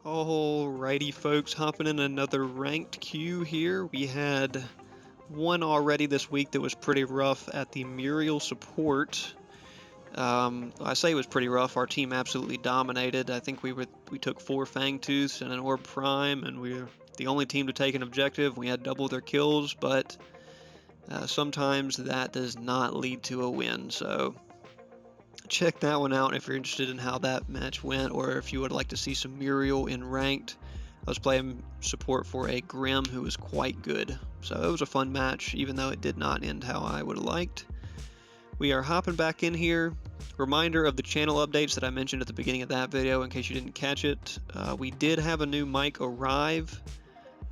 Alrighty folks, hopping in another ranked queue here. We had one already this week that was pretty rough at the Muriel support. I say it was pretty rough. Our team absolutely dominated. I think we took 4 Fangtooths and an Orb Prime, and we were the only team to take an objective. We had double their kills, but sometimes that does not lead to a win. So check that one out if you're interested in how that match went, or if you would like to see some Muriel in ranked. I was playing support for a Grim who was quite good, so it was a fun match, even though it did not end how I would have liked. We are hopping back in here. Reminder of the channel updates that I mentioned at the beginning of that video in case you didn't catch it. We did have a new mic arrive,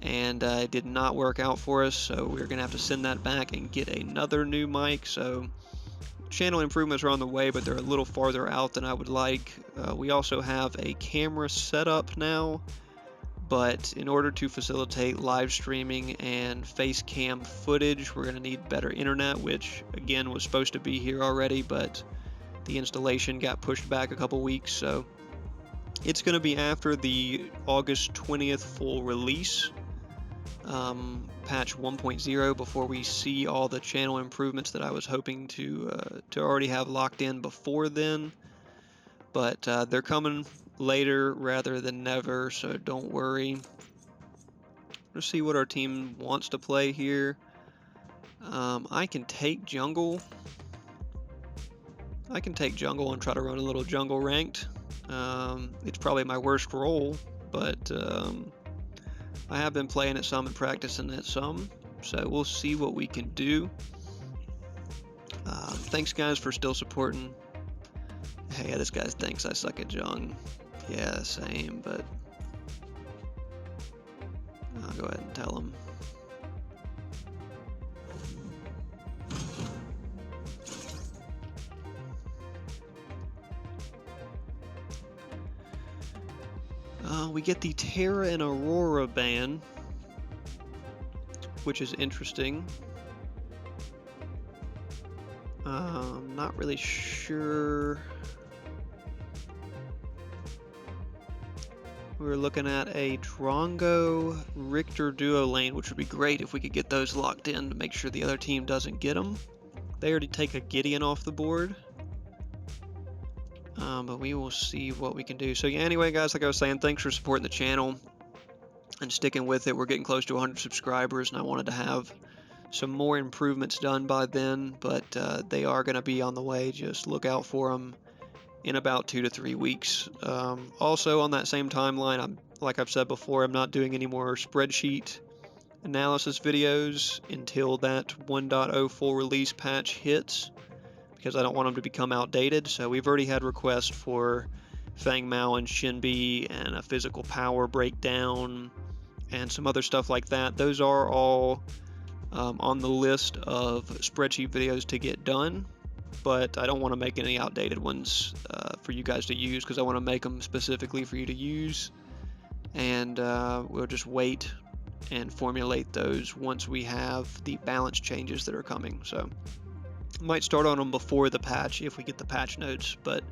and it did not work out for us, so we're going to have to send that back and get another new mic. So channel improvements are on the way, but they're a little farther out than I would like. We also have a camera setup now, but in order to facilitate live streaming and face cam footage, we're going to need better internet, which again was supposed to be here already, but the installation got pushed back a couple weeks, so it's going to be after the August 20th full release, patch 1.0, before we see all the channel improvements that I was hoping to already have locked in before then. But they're coming later rather than never, so don't worry. Let's see what our team wants to play here. I can take jungle. I can take jungle and try to run a little jungle ranked. It's probably my worst role, but I have been playing it some and practicing it some, so we'll see what we can do. Thanks guys for still supporting. Hey, this guy thinks I suck at jung. Yeah, same, but I'll go ahead and tell him. We get the Terra and Aurora ban, which is interesting. Not really sure. We're looking at a Drongo Richter duo lane, which would be great if we could get those locked in to make sure the other team doesn't get them. They already take a Gideon off the board. But we will see what we can do. So yeah, anyway guys, like I was saying, thanks for supporting the channel and sticking with it. We're getting close to 100 subscribers, and I wanted to have some more improvements done by then, but they are going to be on the way. Just look out for them in about 2 to 3 weeks. Also on that same timeline, like I've said before, I'm not doing any more spreadsheet analysis videos until that 1.0 full release patch hits, because I don't want them to become outdated. So we've already had requests for Fang Mao and Shinbi and a physical power breakdown and some other stuff like that. Those are all on the list of spreadsheet videos to get done, but I don't want to make any outdated ones for you guys to use, because I want to make them specifically for you to use, and we'll just wait and formulate those once we have the balance changes that are coming. So might start on them before the patch if we get the patch notes, but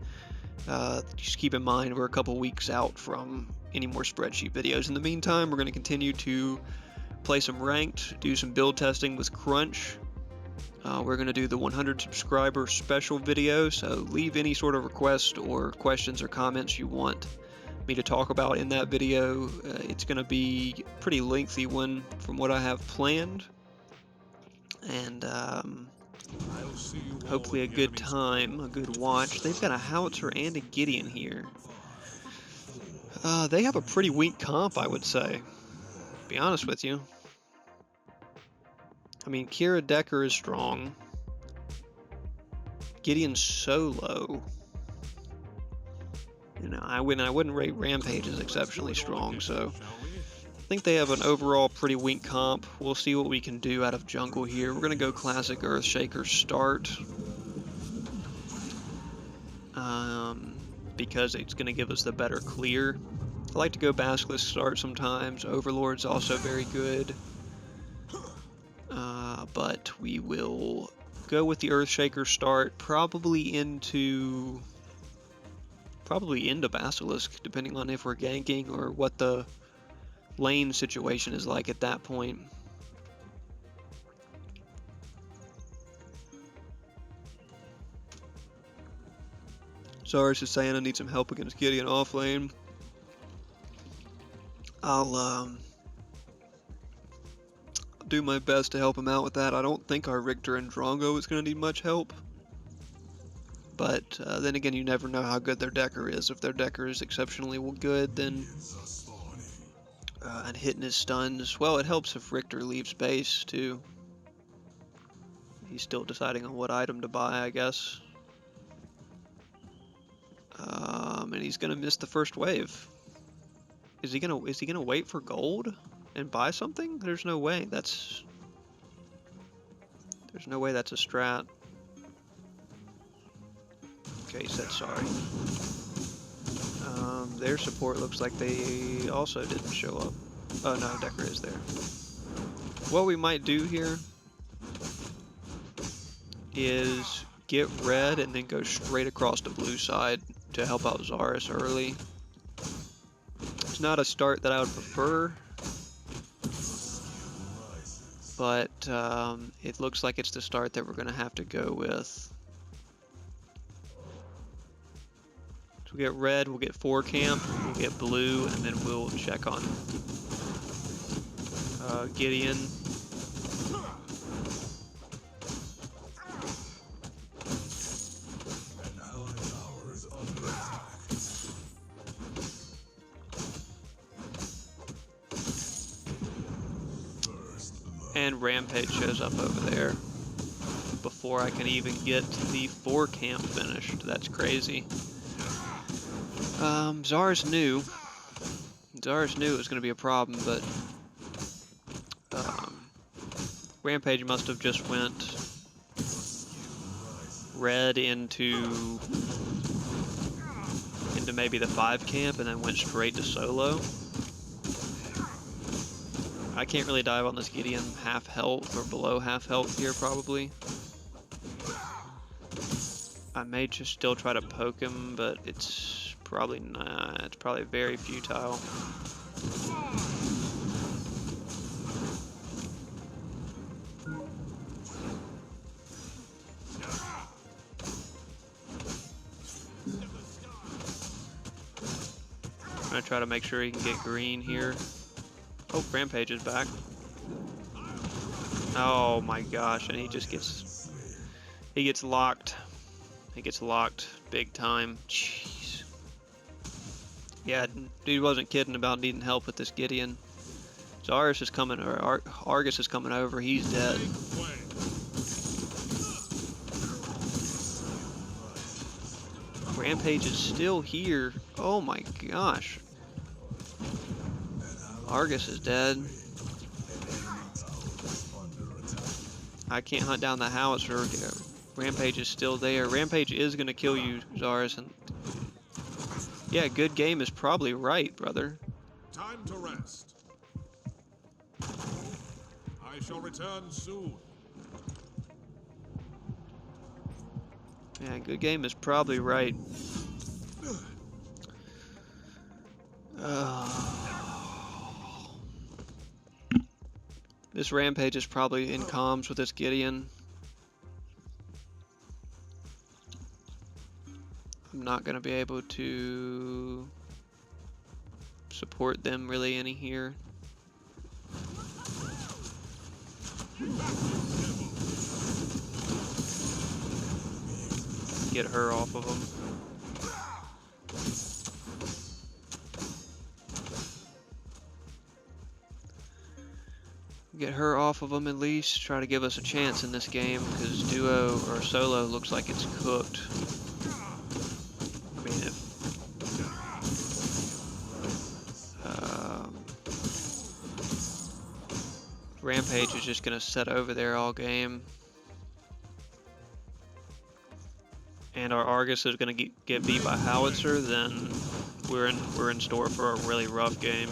just keep in mind we're a couple weeks out from any more spreadsheet videos. In the meantime, we're going to continue to play some ranked, do some build testing with Crunch. We're going to do the 100 subscriber special video, so leave any sort of request or questions or comments you want me to talk about in that video. It's going to be a pretty lengthy one from what I have planned, and hopefully a good time, a good watch. They've got a Howitzer and a Gideon here. They have a pretty weak comp, I would say, to be honest with you. I mean, Kira Decker is strong. Gideon's so low. You know, I wouldn't rate Rampage as exceptionally strong, so I think they have an overall pretty weak comp. We'll see what we can do out of jungle here. We're gonna go classic Earthshaker start, because it's gonna give us the better clear. I like to go Basilisk start sometimes. Overlord's also very good. But we will go with the Earthshaker start, probably into Probably into Basilisk, depending on if we're ganking or what the lane situation is like at that point. Zarus is saying I need some help against Gideon off lane. I'll do my best to help him out with that. I don't think our Richter and Drongo is going to need much help. But then again, you never know how good their decker is. If their decker is exceptionally good, then and hitting his stuns, well, it helps if Richter leaves base too. He's still deciding on what item to buy, I guess. And he's gonna miss the first wave. Is he gonna wait for gold and buy something? There's no way. There's no way that's a strat. Okay, he said sorry. Their support looks like they also didn't show up. Oh no, Decker is there. What we might do here is get red and then go straight across the blue side to help out Zarus early. It's not a start that I would prefer, but it looks like it's the start that we're going to have to go with. So we'll get red, we'll get 4 camp, we'll get blue, and then we'll check on Gideon. And Rampage shows up over there before I can even get the 4 camp finished. That's crazy. Zarus knew it was going to be a problem, but Rampage must have just went red into maybe the 5 camp and then went straight to solo. I can't really dive on this Gideon half health or below half health here probably. I may just still try to poke him, but it's probably not. It's probably very futile. I'm gonna try to make sure he can get green here. Oh, Rampage is back. Oh my gosh, and he gets locked. He gets locked big time. Jeez. Yeah, dude wasn't kidding about needing help with this Gideon. Zarus is coming, or Argus is coming over. He's dead. Rampage is still here. Oh my gosh. Argus is dead. I can't hunt down the howitzer. Rampage is still there. Rampage is going to kill you, Zarus. And yeah, good game is probably right, brother. Time to rest. I shall return soon. Yeah, good game is probably right. This Rampage is probably in comms with this Gideon. I'm not going to be able to support them really any here. Get her off of them. Get her off of them at least. Try to give us a chance in this game, because duo or solo looks like it's cooked. I mean, if Rampage is just gonna sit over there all game, and our Argus is gonna get beat by Howitzer, then we're in store for a really rough game.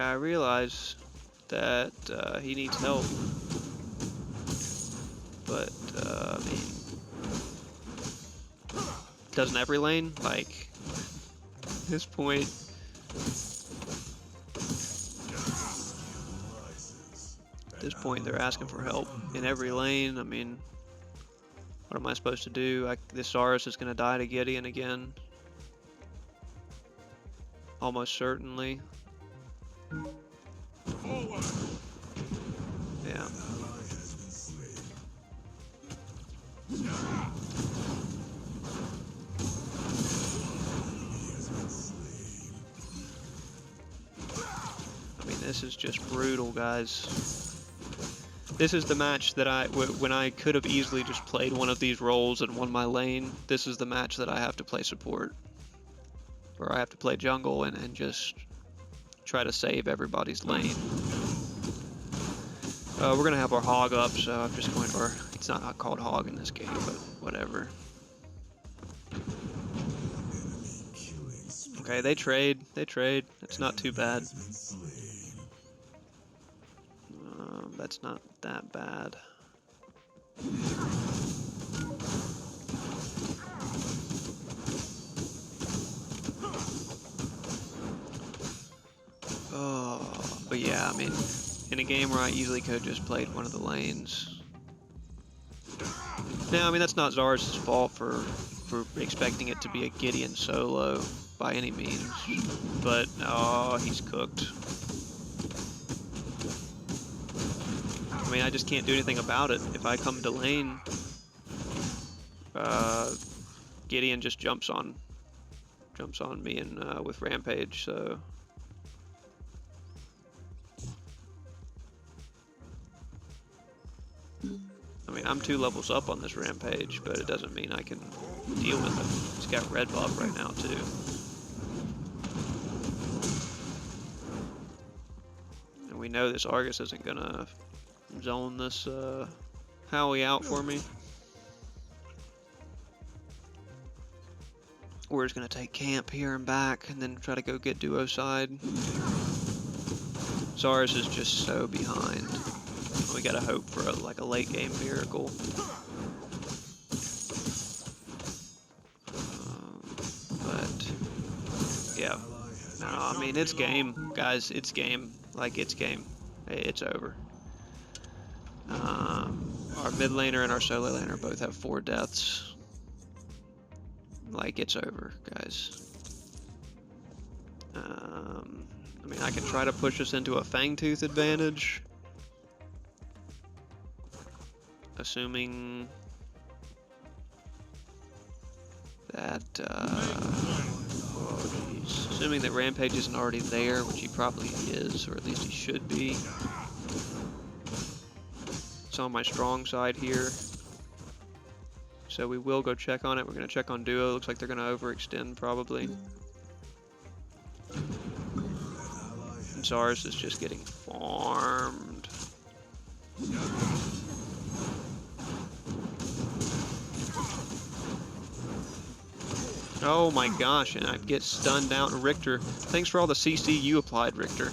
I realize that he needs help, but I mean, doesn't every lane? Like, at this point, they're asking for help in every lane. I mean, what am I supposed to do? This Saurus is going to die to Gideon again. Almost certainly. Yeah. I mean, this is just brutal, guys. This is the match that when I could have easily just played one of these roles and won my lane, this is the match that I have to play support. Or I have to play jungle and just try to save everybody's lane. We're going to have our hog up, so I'm just going to, or it's not called hog in this game, but whatever. Okay, they trade. It's not too bad. That's not that bad. Oh, but yeah, I mean, in a game where I easily could have just played one of the lanes. Now, I mean, that's not Zara's fault for expecting it to be a Gideon solo by any means, but oh, he's cooked. I mean, I just can't do anything about it. If I come to lane, Gideon just jumps on me and with Rampage, so. I mean, I'm 2 levels up on this Rampage, but it doesn't mean I can deal with him. He's got red buff right now, too. And we know this Argus isn't gonna zone this Howie out for me. We're just gonna take camp here and back, and then try to go get duo side. Zars is just so behind. We gotta hope for like a late game miracle. But yeah, no, I mean it's game, guys. It's game. Like it's game. It's over. Our mid laner and our solo laner both have 4 deaths. Like it's over, guys. I mean, I can try to push us into a Fangtooth advantage. Assuming that, assuming that Rampage isn't already there, which he probably is, or at least he should be. It's on my strong side here. So we will go check on it. We're going to check on duo. Looks like they're going to overextend probably. And Zars is just getting farmed. Oh my gosh, and I get stunned down. Richter, thanks for all the CC you applied, Richter.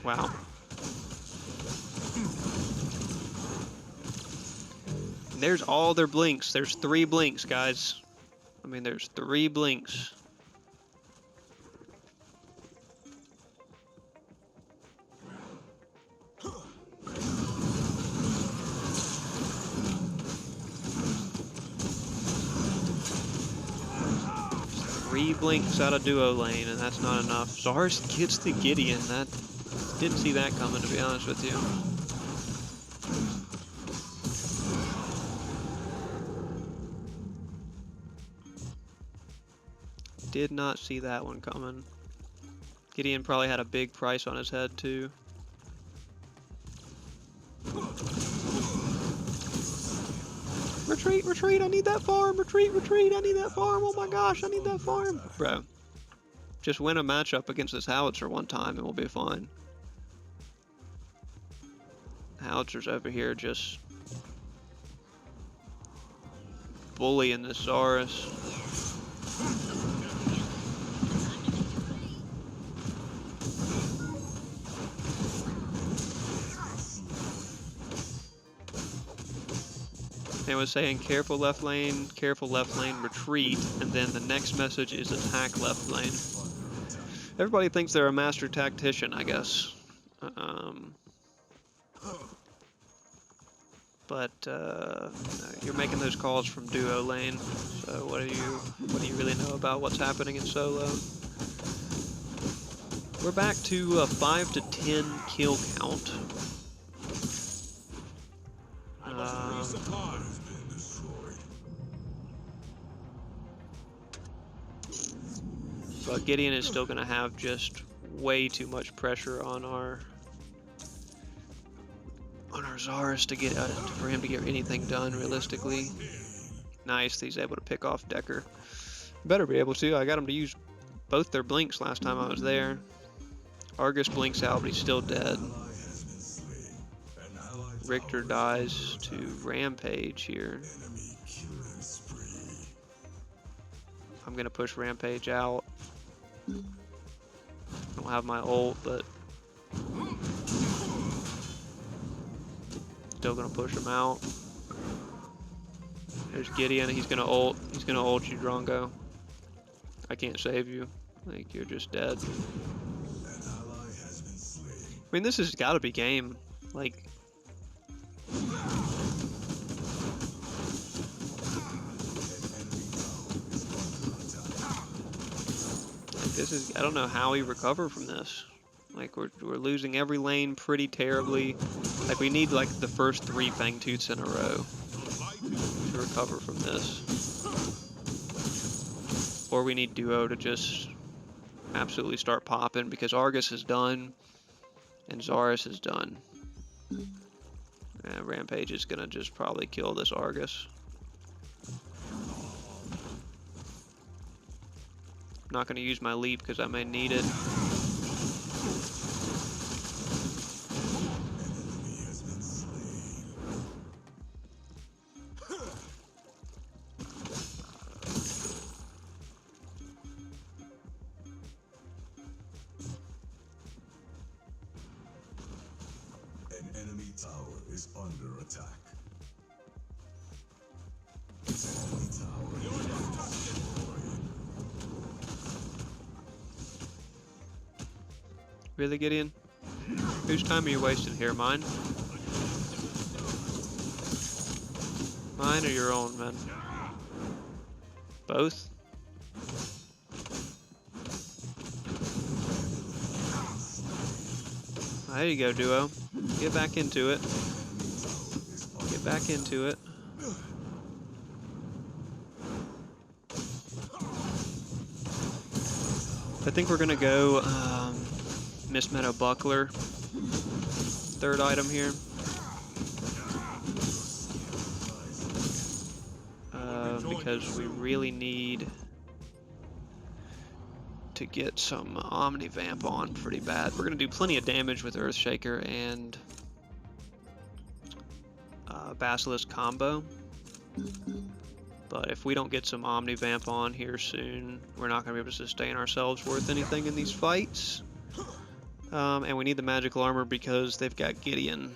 Wow. And there's all their blinks. There's 3 blinks, guys. I mean, there's 3 blinks. Three blinks out of duo lane, and that's not enough. Zars gets the Gideon. That didn't see that coming, to be honest with you. Did not see that one coming. Gideon probably had a big price on his head too. Retreat, retreat, I need that farm. Retreat, retreat, I need that farm. Oh my gosh, I need that farm. Bro, just win a matchup against this Howitzer one time and we'll be fine. Howitzer's over here just bullying this Zaris. It was saying careful left lane, retreat, and then the next message is attack left lane. Everybody thinks they're a master tactician, I guess. But you're making those calls from duo lane. So what do you really know about what's happening in solo? We're back to a 5 to 10 kill count. But Gideon is still going to have just way too much pressure on our Zaris to get for him to get anything done realistically. Nice, he's able to pick off Decker. Better be able to. I got him to use both their blinks last time I was there. Argus blinks out, but he's still dead. Richter dies to Rampage here. I'm gonna push Rampage out. I don't have my ult, but still gonna push him out. There's Gideon. He's gonna ult. He's gonna ult you, Drongo. I can't save you. Like, you're just dead. I mean, this has got to be game. Like, this is. I don't know how we recover from this. Like, we're losing every lane pretty terribly. Like, we need like the first 3 Fangtooths in a row to recover from this. Or we need duo to just absolutely start popping, because Argus is done and Zaris is done. And Rampage is gonna just probably kill this Argus. I'm not gonna use my leap because I may need it. Really, Gideon? Whose time are you wasting here? Mine? Mine or your own, man? Both? There you go, duo. Get back into it. Get back into it. I think we're gonna go Miss Meadow Buckler, 3rd item here. Because we really need to get some Omni Vamp on pretty bad. We're gonna do plenty of damage with Earthshaker and Basilisk combo. But if we don't get some Omni Vamp on here soon, we're not gonna be able to sustain ourselves worth anything in these fights. And we need the magical armor because they've got Gideon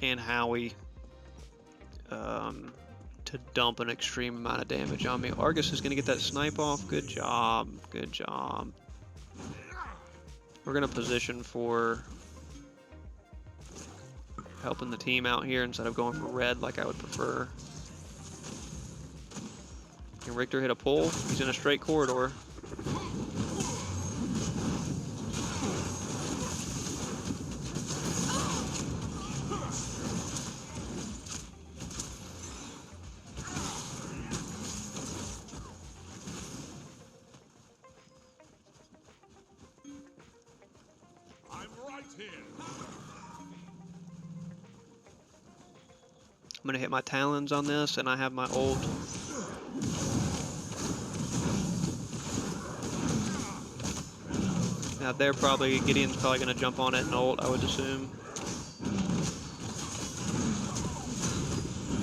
and Howie to dump an extreme amount of damage on me. Argus is going to get that snipe off. Good job. Good job. We're going to position for helping the team out here instead of going for red like I would prefer. Can Richter hit a pull? He's in a straight corridor. I'm gonna hit my talons on this, and I have my ult. Now Gideon's probably gonna jump on it and ult, I would assume.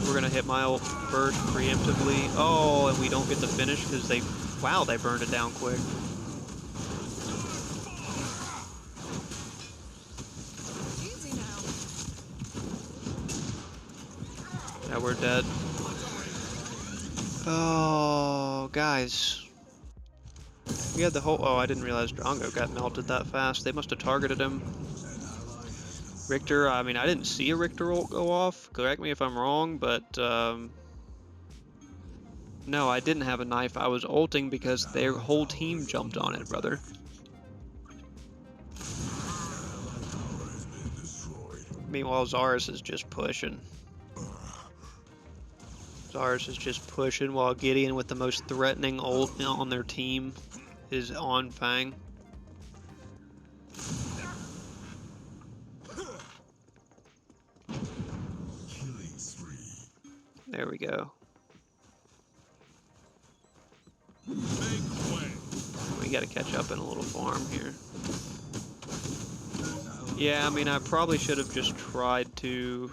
We're gonna hit my ult first preemptively. Oh, and we don't get the finish because they, wow, they burned it down quick. Easy now. Yeah, we're dead. Oh, guys. We had the whole, oh, I didn't realize Drongo got melted that fast. They must have targeted him. Richter, I mean, I didn't see a Richter ult go off. Correct me if I'm wrong, but no, I didn't have a knife. I was ulting because their whole team jumped on it, brother. Meanwhile, Zarus is just pushing. Zarus is just pushing while Gideon, with the most threatening ult on their team, is on Fang. There we go. We gotta catch up in a little farm here. Yeah, I mean, I probably should have just tried to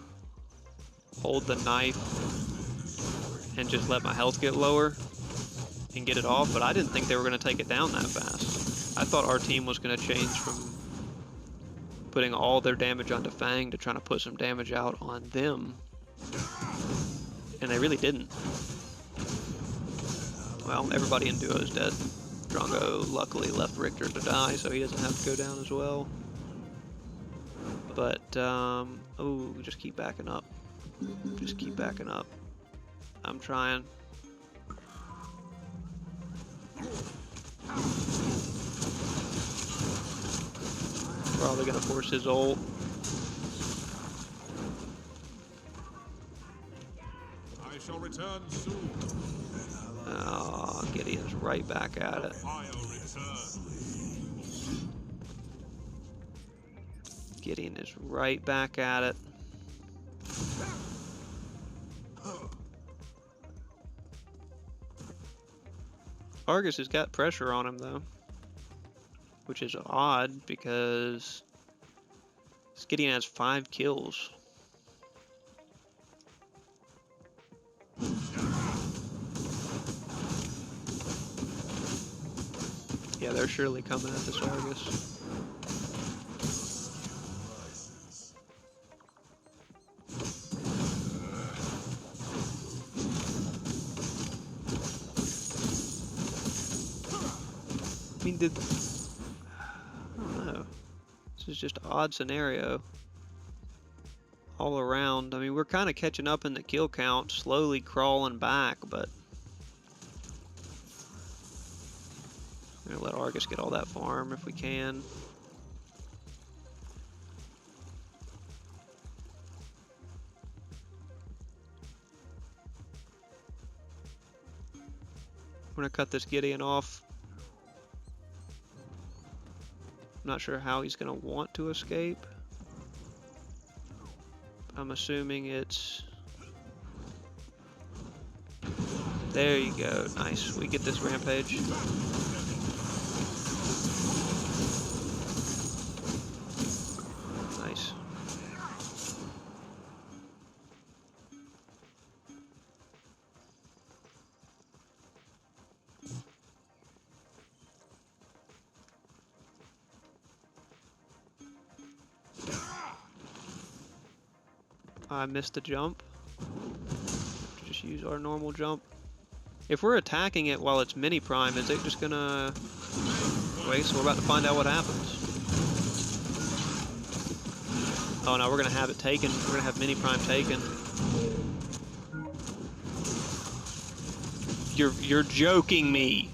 hold the knife and just let my health get lower and get it off, but I didn't think they were gonna take it down that fast. I thought our team was gonna change from putting all their damage onto Fang to trying to put some damage out on them. And they really didn't. Well, everybody in duo is dead. Drongo luckily left Richter to die, so he doesn't have to go down as well. But, oh, just keep backing up. Just keep backing up. I'm trying. Probably gonna force his ult. I shall return soon. Oh, Gideon's right back at it. Gideon is right back at it. Argus has got pressure on him though, which is odd because Gideon has 5 kills. Yeah, they're surely coming at this Argus. I mean, I don't know. This is just an odd scenario all around. I mean, we're kind of catching up in the kill count, slowly crawling back, but we're gonna let Argus get all that farm if we can. We're gonna cut this Gideon off. I'm not sure how he's gonna want to escape. I'm assuming it's... There you go, nice. We get this rampage. Nice. I missed the jump. Just use our normal jump. If we're attacking it while it's mini prime, is it just gonna wait? So we're about to find out what happens. Oh no, we're gonna have it taken. We're gonna have mini prime taken. You're joking me.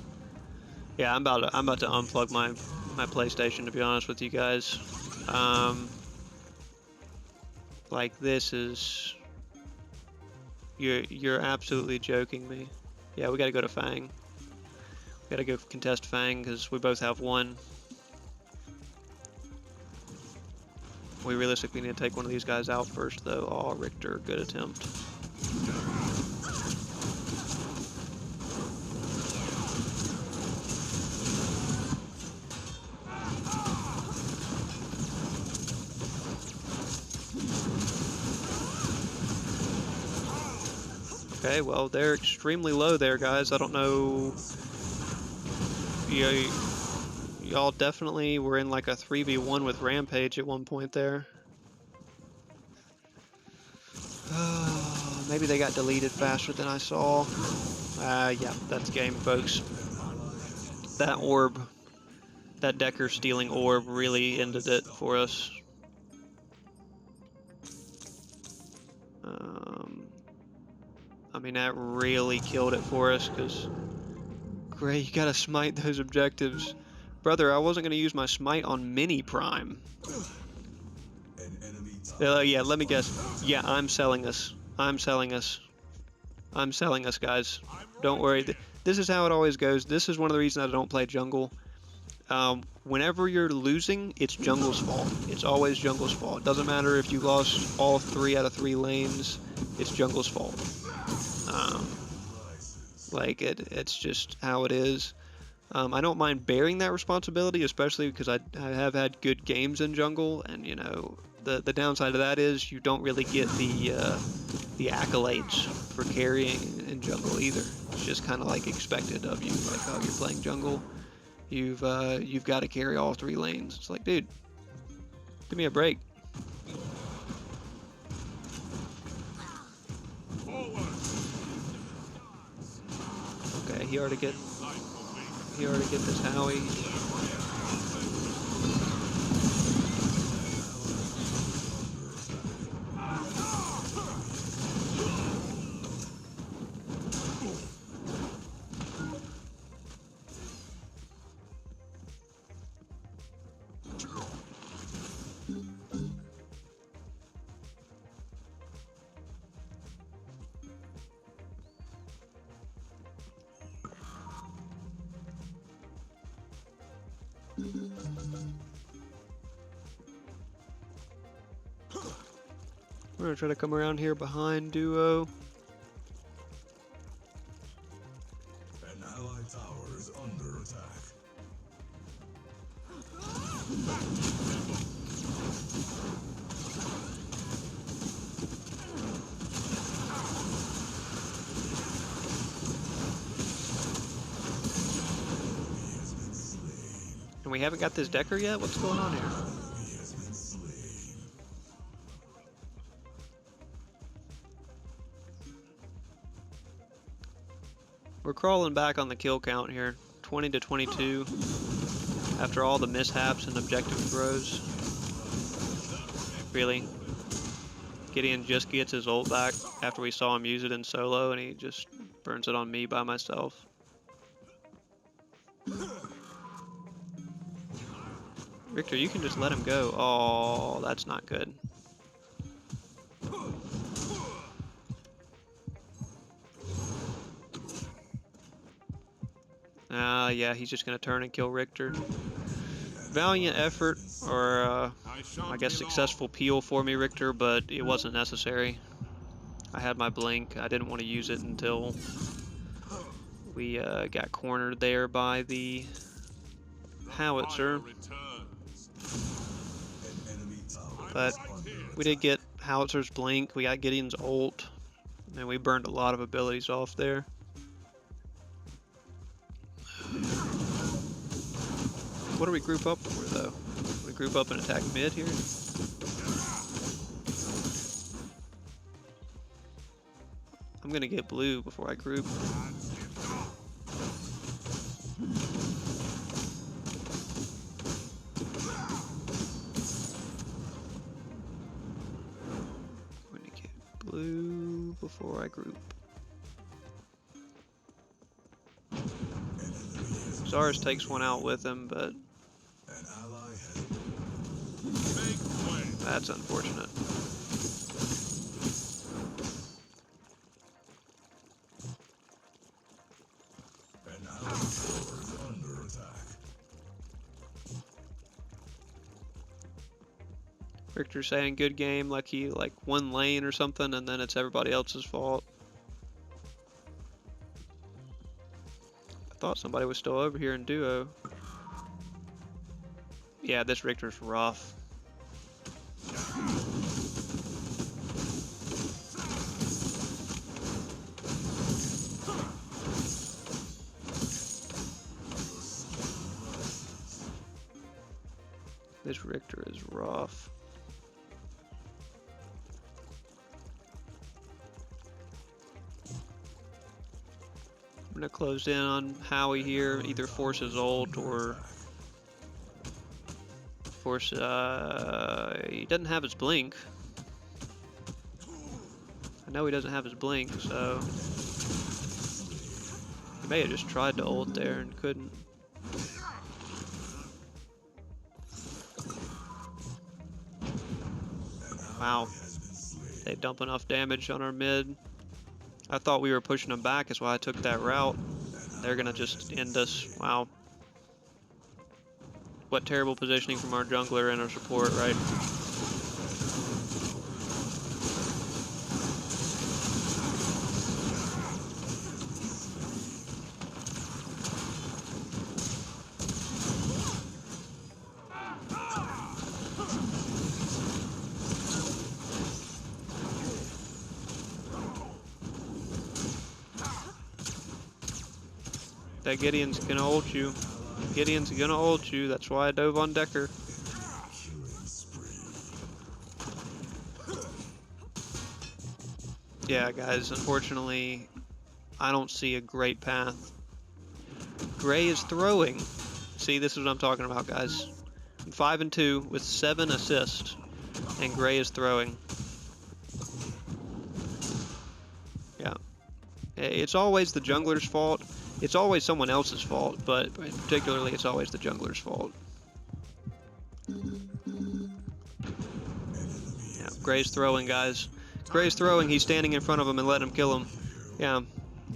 Yeah, I'm about to unplug my PlayStation, to be honest with you guys. Like, this is... You're absolutely joking me. Yeah, we gotta go to Fang. We gotta go contest Fang, because we both have 1. We realistically need to take one of these guys out first, though. Oh, Richter, good attempt. Okay, well, they're extremely low there, guys. I don't know. Y'all definitely were in like a 3v1 with Rampage at one point there. Maybe they got deleted faster than I saw. Yeah, that's game, folks. That orb, that Decker stealing orb really ended it for us. I mean, that really killed it for us, because Gray, you gotta smite those objectives. Brother, I wasn't gonna use my smite on Mini Prime. Yeah, let me guess. Yeah, I'm selling us. I'm selling us. I'm selling us, guys. Don't worry. This is how it always goes. This is one of the reasons I don't play jungle. Whenever you're losing, it's jungle's fault. It's always jungle's fault. It doesn't matter if you lost all 3 out of 3 lanes. It's jungle's fault. Like, it's just how it is. I don't mind bearing that responsibility, especially because I have had good games in jungle, and you know, the downside of that is you don't really get the accolades for carrying in jungle either. It's just kind of like expected of you, like, oh, you're playing jungle, you've got to carry all 3 lanes. It's like, dude, give me a break. Okay, he already get this Howie. We're gonna try to come around here behind Duo. An allied tower is under attack. And we haven't got this Decker yet? What's going on here? We're crawling back on the kill count here. 20 to 22 after all the mishaps and objective throws. Really? Gideon just gets his ult back after we saw him use it in solo, and he just burns it on me by myself. Victor, you can just let him go. Oh, that's not good. Yeah, he's just gonna turn and kill Richter. Valiant effort, or I guess successful peel for me, Richter, but it wasn't necessary. I had my blink. I didn't want to use it until we got cornered there by the howitzer. But we did get Howitzer's blink, we got Gideon's ult, and we burned a lot of abilities off there. What do we group up for, though? We group up and attack mid here? I'm gonna get blue before I group. I'm gonna get blue before I group. Zars takes one out with him, but that's unfortunate. Victor saying good game, like he one lane or something, and then it's everybody else's fault. I thought somebody was still over here in duo. Yeah, this Richter's rough. This Richter is rough. I'm gonna close in on Howie here, either force his ult or force, he doesn't have his blink. I know he doesn't have his blink, so he may have just tried to ult there and couldn't. Wow, they dump enough damage on our mid. I thought we were pushing them back, is why I took that route. They're gonna just end us. Wow. What terrible positioning from our jungler and our support, right? That Gideon's gonna ult you. Gideon's gonna ult you. That's why I dove on Decker. Yeah, guys, unfortunately, I don't see a great path. Gray is throwing. See, this is what I'm talking about, guys. I'm 5-2 with 7 assists, and Gray is throwing. Yeah. It's always the jungler's fault. It's always someone else's fault, but particularly it's always the jungler's fault. Yeah, Gray's throwing, guys. Gray's throwing. He's standing in front of him and letting him kill him. Yeah,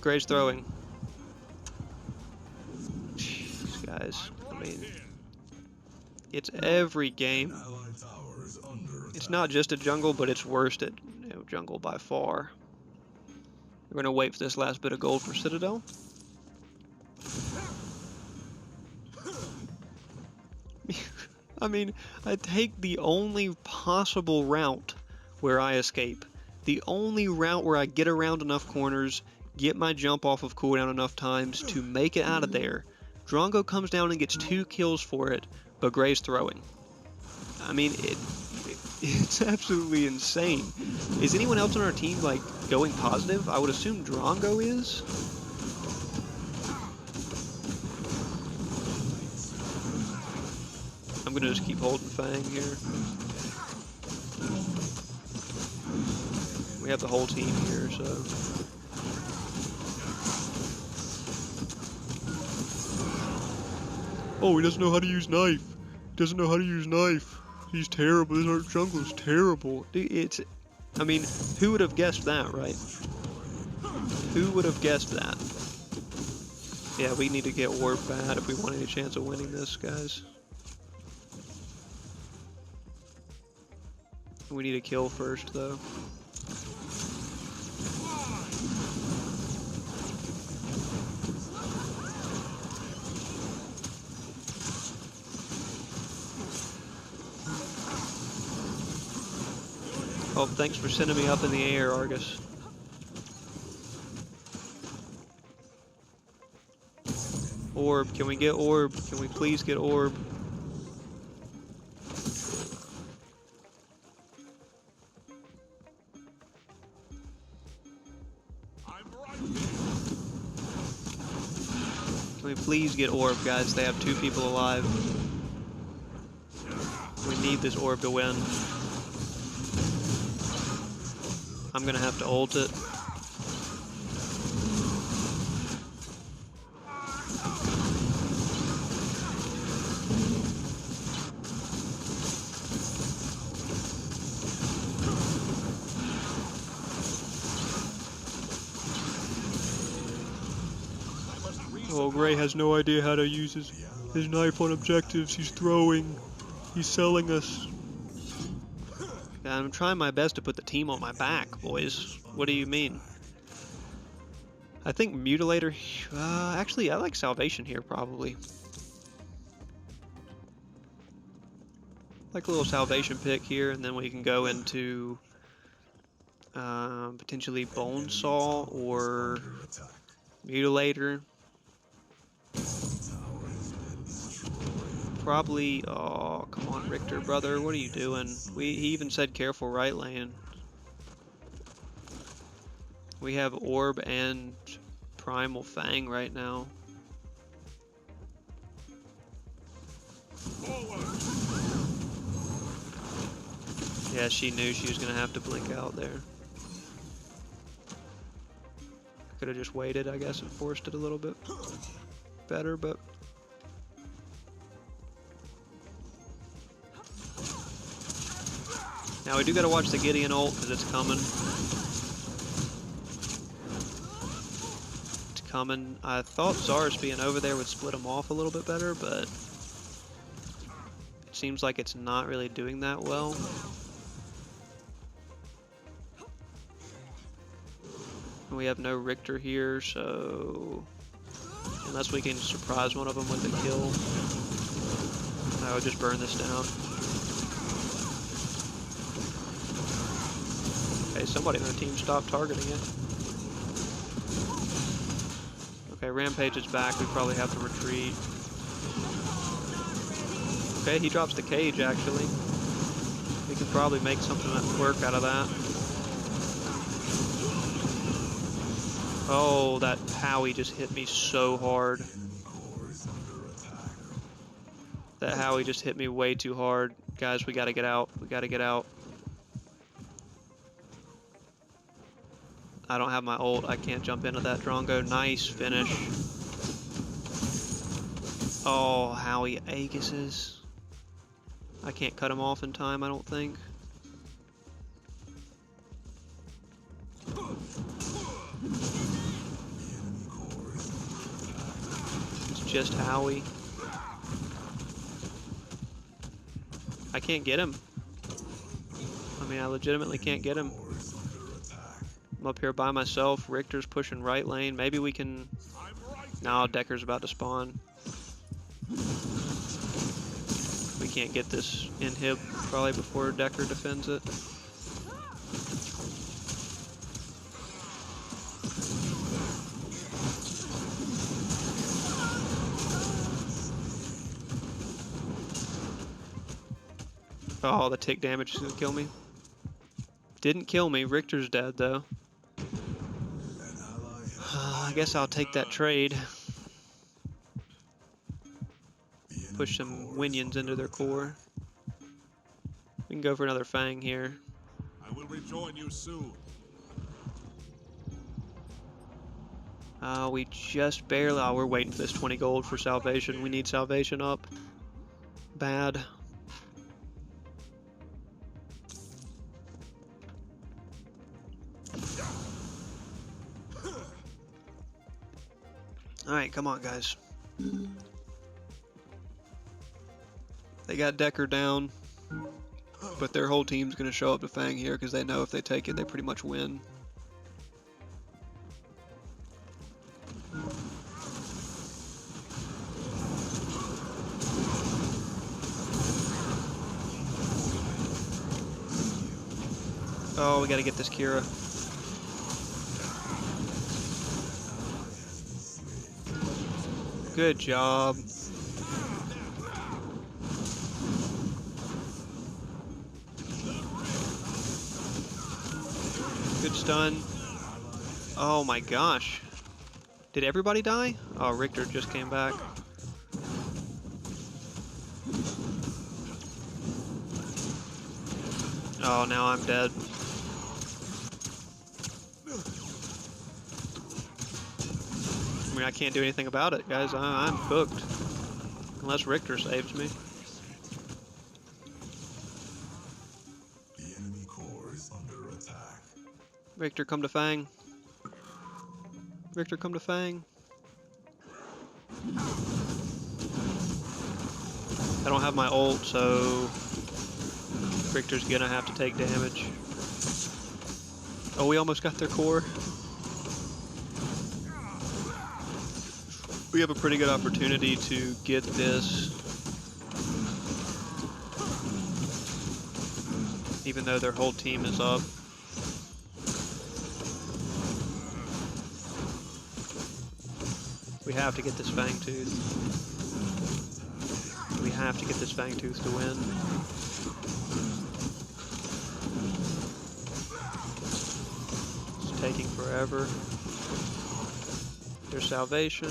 Gray's throwing. Jeez, guys. I mean, it's every game. It's not just at jungle, but it's worst at jungle by far. We're gonna wait for this last bit of gold for Citadel. I mean, I take the only possible route where I escape. The only route where I get around enough corners, get my jump off of cooldown enough times to make it out of there. Drongo comes down and gets 2 kills for it, but Gray's throwing. I mean, it's absolutely insane. Is anyone else on our team, like, going positive? I would assume Drongo is. I'm gonna just keep holding Fang here. We have the whole team here, so. Oh, he doesn't know how to use knife. He doesn't know how to use knife. He's terrible. This art jungle is terrible. I mean, who would have guessed that, right? Who would have guessed that? Yeah, we need to get Warp bad if we want any chance of winning this, guys. We need a kill first, though. Oh, thanks for sending me up in the air, Argus. Orb, can we get orb? Can we please get orb? Can we please get orb, guys? They have 2 people alive. We need this orb to win. I'm gonna have to ult it. Oh, Gray has no idea how to use his knife on objectives. He's throwing. He's selling us. I'm trying my best to put the team on my back, boys. What do you mean? I think Mutilator... actually, I like Salvation here, probably. Like a little Salvation pick here, and then we can go into... potentially Bonesaw or Mutilator. probably... Oh, come on, Richter, brother. What are you doing? He even said careful right lane. We have Orb and Primal Fang right now. Yeah, she knew she was going to have to blink out there. Could have just waited, I guess, and forced it a little bit better, but... Now we do got to watch the Gideon ult, because it's coming. It's coming. I thought Zarus being over there would split them off a little bit better, but... It seems like it's not really doing that well. We have no Richter here, so... Unless we can surprise one of them with a kill, I would just burn this down. Okay, somebody on the team stopped targeting it. Okay, Rampage is back. We probably have to retreat. Okay, he drops the cage, actually. We can probably make something work out of that. Oh, that Howie just hit me so hard. That Howie just hit me way too hard. Guys, we gotta get out. We gotta get out. I don't have my ult. I can't jump into that Drongo. Nice finish. Oh, Howie Aegises. I can't cut him off in time, I don't think. It's just Howie. I can't get him. I mean, I legitimately can't get him. I'm up here by myself. Richter's pushing right lane. Maybe we can... No, Decker's about to spawn. We can't get this inhib probably before Decker defends it. Oh, the tick damage is gonna kill me. Didn't kill me. Richter's dead though. I guess I'll take that trade. Push some Winions into their core. We can go for another Fang here. I will rejoin you soon. We just barely... Oh, we're waiting for this 20 gold for Salvation. We need Salvation up. Bad. Alright, come on, guys. They got Decker down, but their whole team's going to show up to Fang here because they know if they take it, they pretty much win. Oh, we got to get this Kira. Good job. Good stun. Oh my gosh. Did everybody die? Oh, Richter just came back. Oh, now I'm dead. I mean, I can't do anything about it, guys. I'm cooked. Unless Richter saves me. The enemy core is under attack. Richter, come to Fang. Richter, come to Fang. I don't have my ult, so Richter's gonna have to take damage. Oh, we almost got their core. We have a pretty good opportunity to get this, even though their whole team is up. We have to get this Fang Tooth. We have to get this Fangtooth to win. It's taking forever. There's salvation.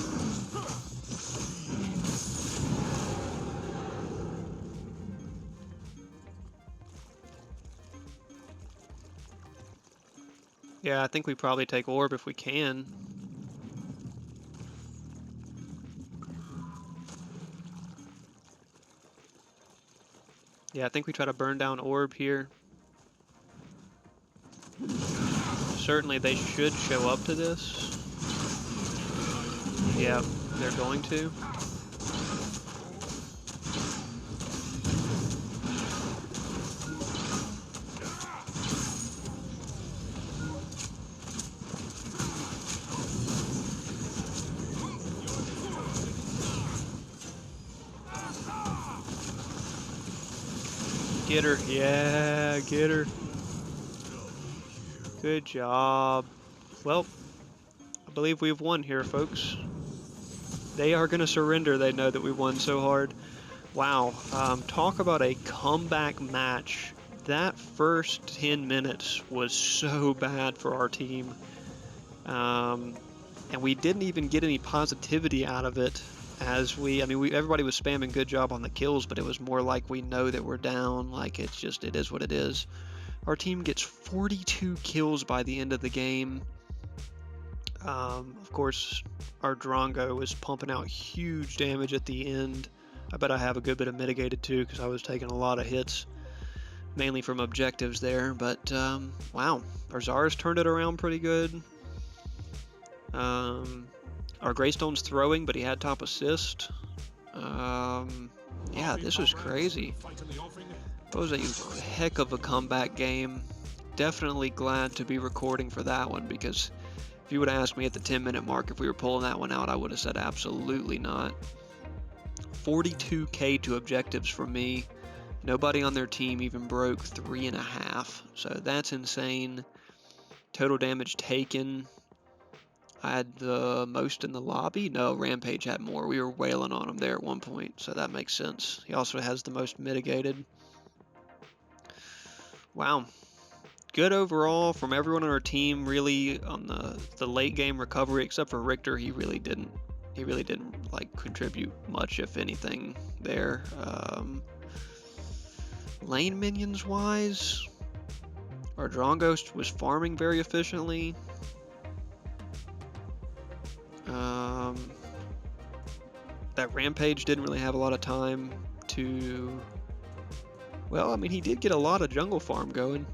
Yeah, I think we probably take orb if we can. Yeah, I think we try to burn down orb here. Certainly they should show up to this. Yeah, they're going to. Get her. Yeah, get her. Good job. Well, I believe we've won here, folks. They are going to surrender. They know that we won so hard. Wow. Talk about a comeback match. That first 10 minutes was so bad for our team. And we didn't even get any positivity out of it. Everybody was spamming good job on the kills, but it was more like we know that we're down. Like, it is what it is. Our team gets 42 kills by the end of the game. Of course, our Drongo was pumping out huge damage at the end. I bet I have a good bit of mitigated too, because I was taking a lot of hits, mainly from objectives there. But wow, our Zara's turned it around pretty good. Our Greystone's throwing, but he had top assist. Yeah, this was crazy. That was a heck of a comeback game. Definitely glad to be recording for that one, because if you would have asked me at the 10-minute mark if we were pulling that one out, I would have said absolutely not. 42k to objectives from me. Nobody on their team even broke 3.5, so that's insane. Total damage taken. I had the most in the lobby. No, Rampage had more. We were wailing on him there at one point, so that makes sense. He also has the most mitigated. Wow. Good overall from everyone on our team, really, on the late game recovery, except for Richter. He really didn't like contribute much, if anything, there. Lane minions wise, our Drongo was farming very efficiently. That Rampage didn't really have a lot of time to... Well, I mean, he did get a lot of jungle farm going.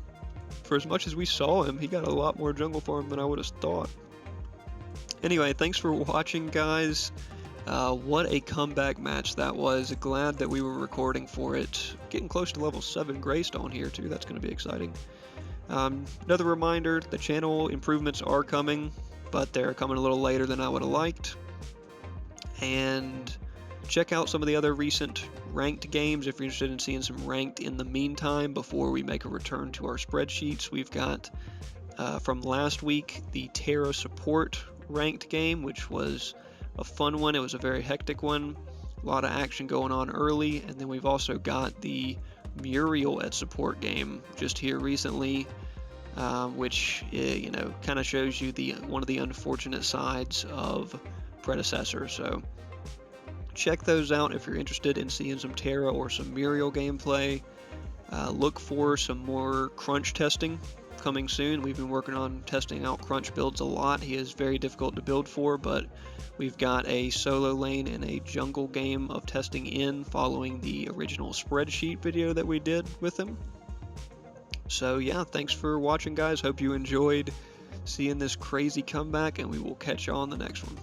For as much as we saw him, he got a lot more jungle farm than I would have thought. Anyway, thanks for watching, guys. What a comeback match that was. Glad that we were recording for it. Getting close to level 7 Greystone here, too. That's going to be exciting. Another reminder, the channel improvements are coming, but they're coming a little later than I would have liked. And check out some of the other recent ranked games if you're interested in seeing some ranked in the meantime before we make a return to our spreadsheets. We've got from last week the Terra support ranked game, which was a fun one. It was a very hectic one. A lot of action going on early. And then we've also got the Muriel at support game just here recently, which kind of shows you one of the unfortunate sides of Predecessor. So check those out if you're interested in seeing some Terra or some Muriel gameplay. Look for some more crunch testing coming soon. We've been working on testing out crunch builds a lot. He is very difficult to build for, but we've got a solo lane and a jungle game of testing in following the original spreadsheet video that we did with him. So yeah, thanks for watching, guys. Hope you enjoyed seeing this crazy comeback, and we will catch you on the next one.